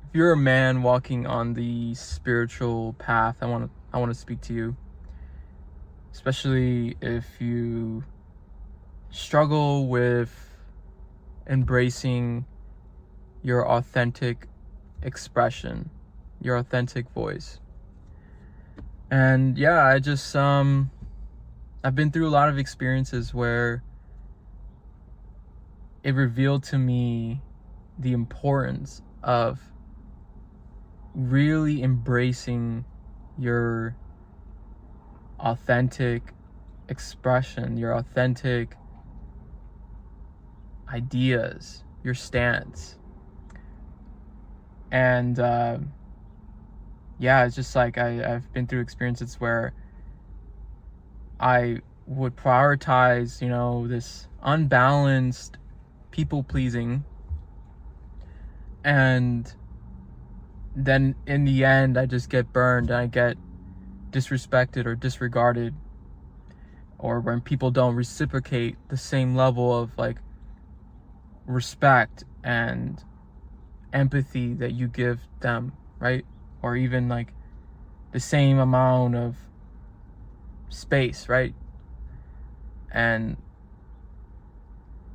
if you're a man walking on the spiritual path, I want to speak to you, especially if you struggle with embracing your authentic expression, your authentic voice. And yeah, I've been through a lot of experiences where it revealed to me the importance of really embracing your authentic expression, your authentic ideas, your stance. And yeah, it's just like I've been through experiences where I would prioritize, this unbalanced people pleasing, and then in the end I just get burned and I get disrespected or disregarded, or when people don't reciprocate the same level of like respect and empathy that you give them, right? Or even like the same amount of space, right? And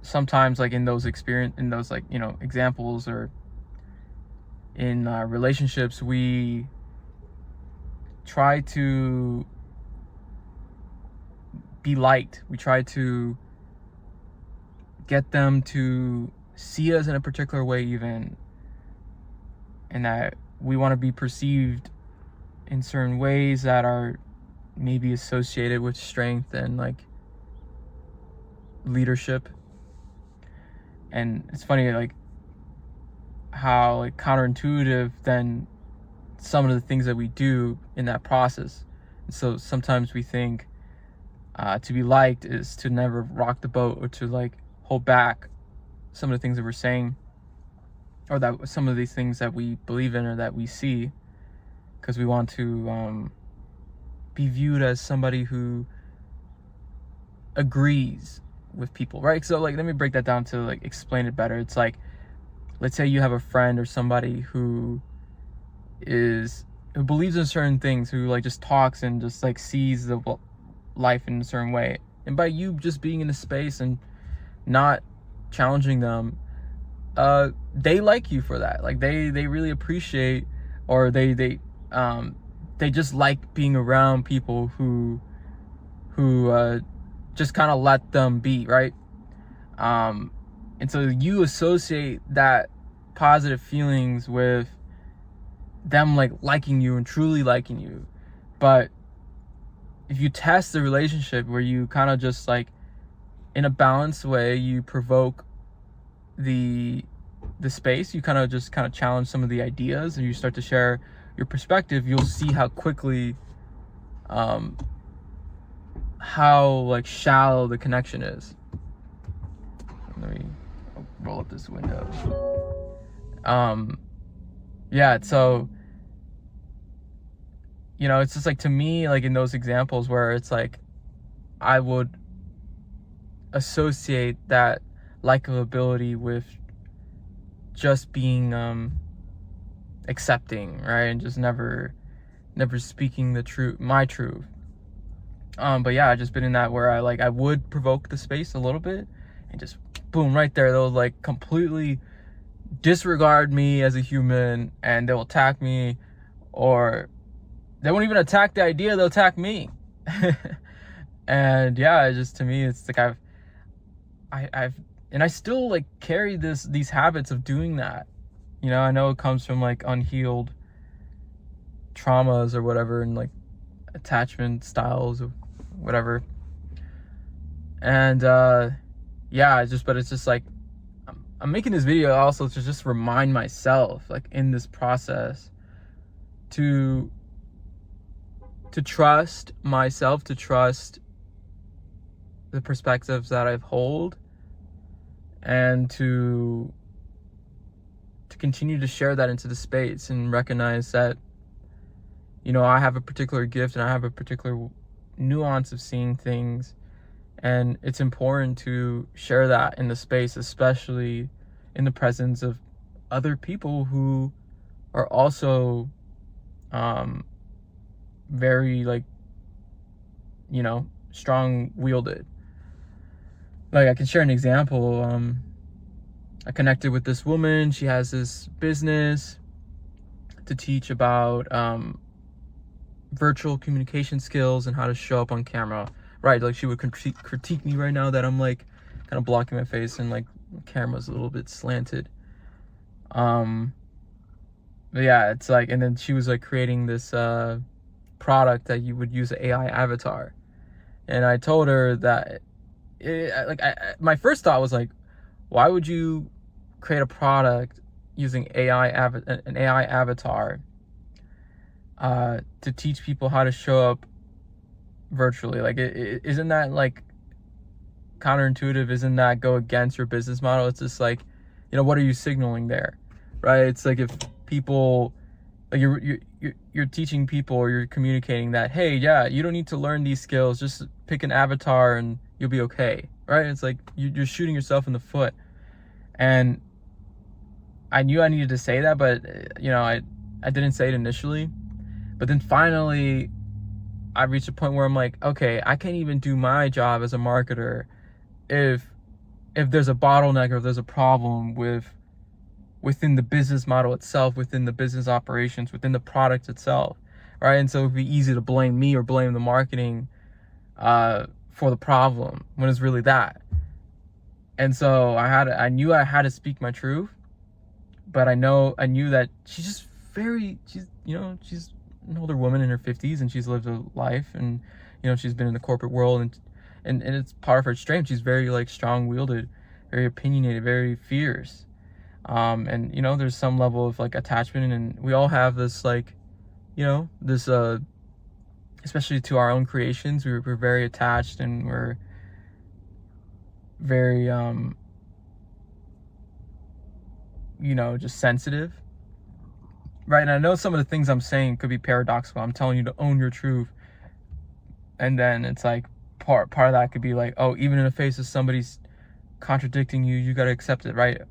sometimes like in those examples, or in relationships, we try to be liked. We try to get them to see us in a particular way, even, and that we want to be perceived in certain ways that are maybe associated with strength and like leadership. And it's funny, like how like counterintuitive then some of the things that we do in that process. And so sometimes we think to be liked is to never rock the boat, or to like hold back some of the things that we're saying, or that some of these things that we believe in or that we see, because we want to be viewed as somebody who agrees with people, right? So like, let me break that down to like explain it better. It's like, let's say you have a friend or somebody who believes in certain things, who like just talks and just like sees the life in a certain way, and by you just being in a space and not challenging them, they like you for that. Like they really appreciate, or they just like being around people who just kind of let them be, right? And so you associate that positive feelings with them like liking you and truly liking you. But if you test the relationship where you kind of just like, in a balanced way, you provoke the space, you kind of challenge some of the ideas, and you start to share your perspective, you'll see how quickly how like shallow the connection is. Let me roll up this window. Yeah, so it's just like, to me, like in those examples where it's like I would associate that likability with just being accepting, right? And just never speaking my truth. But yeah, I just been in that where I would provoke the space a little bit, and just boom, right there, they'll like completely disregard me as a human, and they'll attack me, or they won't even attack the idea, they'll attack me. And yeah, it just, to me, it's like I've and I still like carry these habits of doing that. I know it comes from like unhealed traumas or whatever, and like attachment styles or whatever. And yeah, it's just like I'm making this video also to just remind myself, like in this process, to trust myself, to trust the perspectives that I hold, and to continue to share that into the space, and recognize that I have a particular gift, and I have a particular nuance of seeing things, and it's important to share that in the space, especially in the presence of other people who are also very like, strong wielded. Like, I can share an example. I connected with this woman. She has this business to teach about virtual communication skills and how to show up on camera. Right, like she would critique me right now that I'm like kind of blocking my face and like camera's a little bit slanted. But yeah, it's like, and then she was like creating this product that you would use an AI avatar, and I told her that my first thought was like, why would you create a product using an AI avatar to teach people how to show up virtually? Like, isn't that like counterintuitive? Isn't that go against your business model? It's just like, what are you signaling there, right? It's like, if people, like, you're teaching people, or you're communicating that, hey, yeah, you don't need to learn these skills, just pick an avatar and you'll be okay, right? It's like you're shooting yourself in the foot. And I knew I needed to say that, but I didn't say it initially. But then finally I reached a point where I'm like, okay, I can't even do my job as a marketer if there's a bottleneck, or if there's a problem within the business model itself, within the business operations, within the product itself, right? And so it'd be easy to blame me or blame the marketing for the problem when it's really that. And so I knew I had to speak my truth, but I knew that she's an older woman in her 50s, and she's lived a life, and she's been in the corporate world, and it's part of her strength. She's very like strong-wielded, very opinionated, very fierce. And there's some level of like attachment, and we all have this like, this especially to our own creations, we're very attached, and we're very just sensitive, right? And I know some of the things I'm saying could be paradoxical. I'm telling you to own your truth, and then it's like part of that could be like, oh, even in the face of somebody's contradicting you, you got to accept it, right?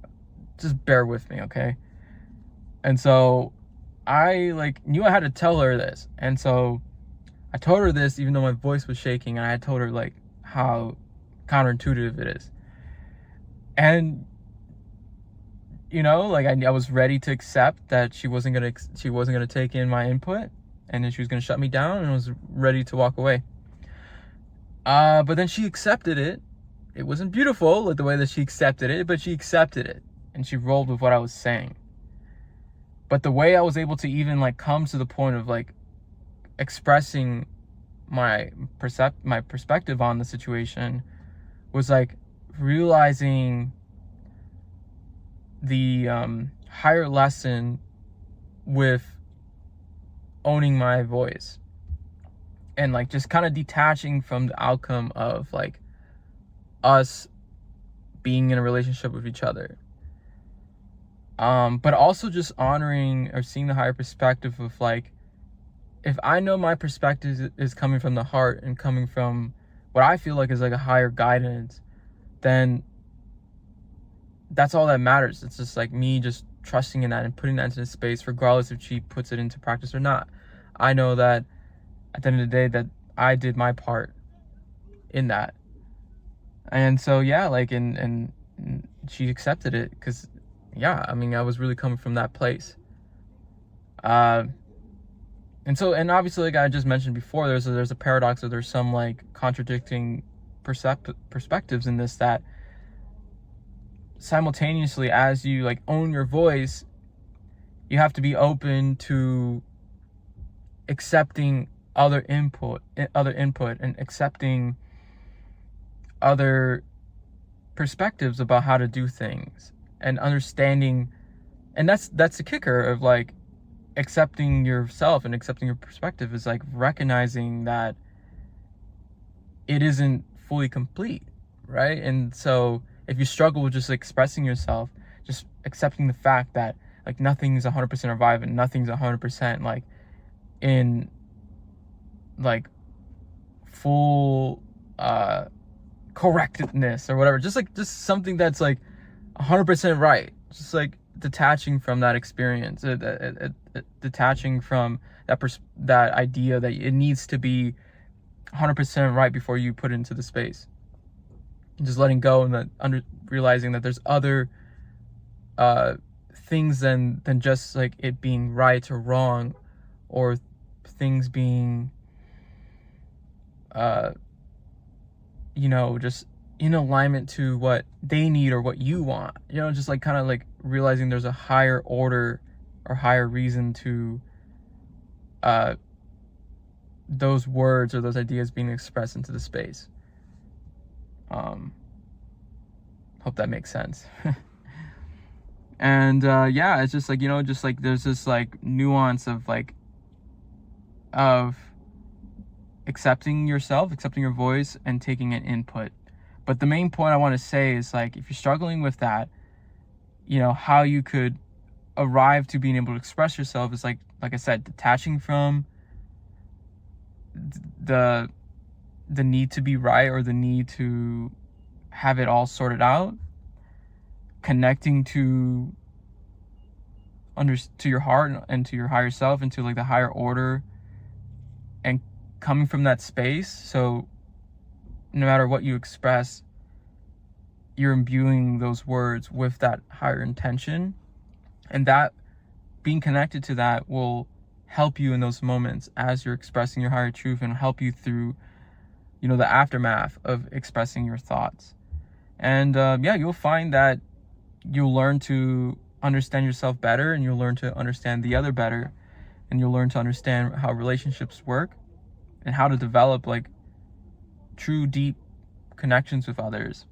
Just bear with me, okay? And so I like knew I had to tell her this, and so I told her this even though my voice was shaking, and I told her like how counterintuitive it is. And like I was ready to accept that she wasn't gonna take in my input, and then she was gonna shut me down, and I was ready to walk away. But then she accepted it. It wasn't beautiful like the way that she accepted it, but she accepted it, and she rolled with what I was saying. But the way I was able to even like come to the point of like expressing my perspective on the situation was like realizing the higher lesson with owning my voice, and like just kind of detaching from the outcome of like us being in a relationship with each other, but also just honoring or seeing the higher perspective of like, if I know my perspective is coming from the heart and coming from what I feel like is like a higher guidance, then that's all that matters. It's just like me just trusting in that and putting that into the space, regardless if she puts it into practice or not. I know that at the end of the day that I did my part in that. And so yeah, like and she accepted it, because yeah, I mean, I was really coming from that place. And obviously, like I just mentioned before, there's a paradox, or there's some like contradicting perspectives in this, that simultaneously, as you like own your voice, you have to be open to accepting other input, and accepting other perspectives about how to do things, and understanding. And that's the kicker of like accepting yourself and accepting your perspective, is like recognizing that it isn't fully complete, right? And so if you struggle with just expressing yourself, just accepting the fact that like nothing's 100% revive, and nothing's 100% like in like full correctness or whatever, just something that's like 100% right, just like detaching from that experience, detaching from that idea that it needs to be 100% right before you put it into the space. Just letting go and realizing that there's other things than just like it being right or wrong, or things being just in alignment to what they need or what you want. Just like kind of like realizing there's a higher order or higher reason to those words or those ideas being expressed into the space. Hope that makes sense. And yeah, it's just like, just like there's this like nuance of accepting yourself, accepting your voice, and taking an input. But the main point I want to say is, like, if you're struggling with that, how you could arrive to being able to express yourself is like I said, detaching from the need to be right or the need to have it all sorted out, connecting to your heart and to your higher self and to like the higher order, and coming from that space. So no matter what you express, you're imbuing those words with that higher intention, and that being connected to that will help you in those moments as you're expressing your higher truth, and help you through the aftermath of expressing your thoughts. And yeah, you'll find that you'll learn to understand yourself better, and you'll learn to understand the other better, and you'll learn to understand how relationships work and how to develop like true deep connections with others,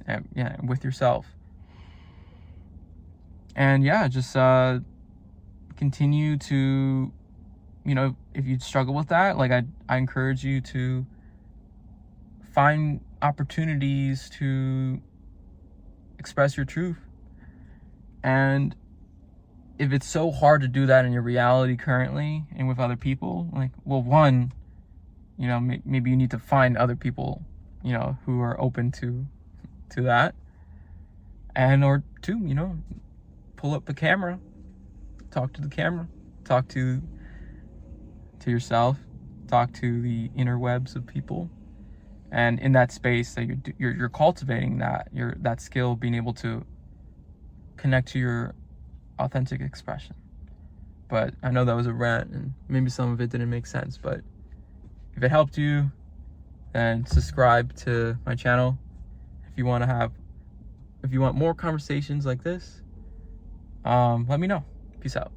and with yourself. And yeah, just continue to, if you struggle with that, like I encourage you to find opportunities to express your truth. And if it's so hard to do that in your reality currently and with other people, like, well, one, maybe you need to find other people, who are open to that. And or two, pull up the camera, talk to the camera, talk to yourself, talk to the interwebs of people. And in that space that you're cultivating that skill, being able to connect to your authentic expression. But I know that was a rant, and maybe some of it didn't make sense, but if it helped you, then subscribe to my channel. If you want more conversations like this, let me know. Peace out.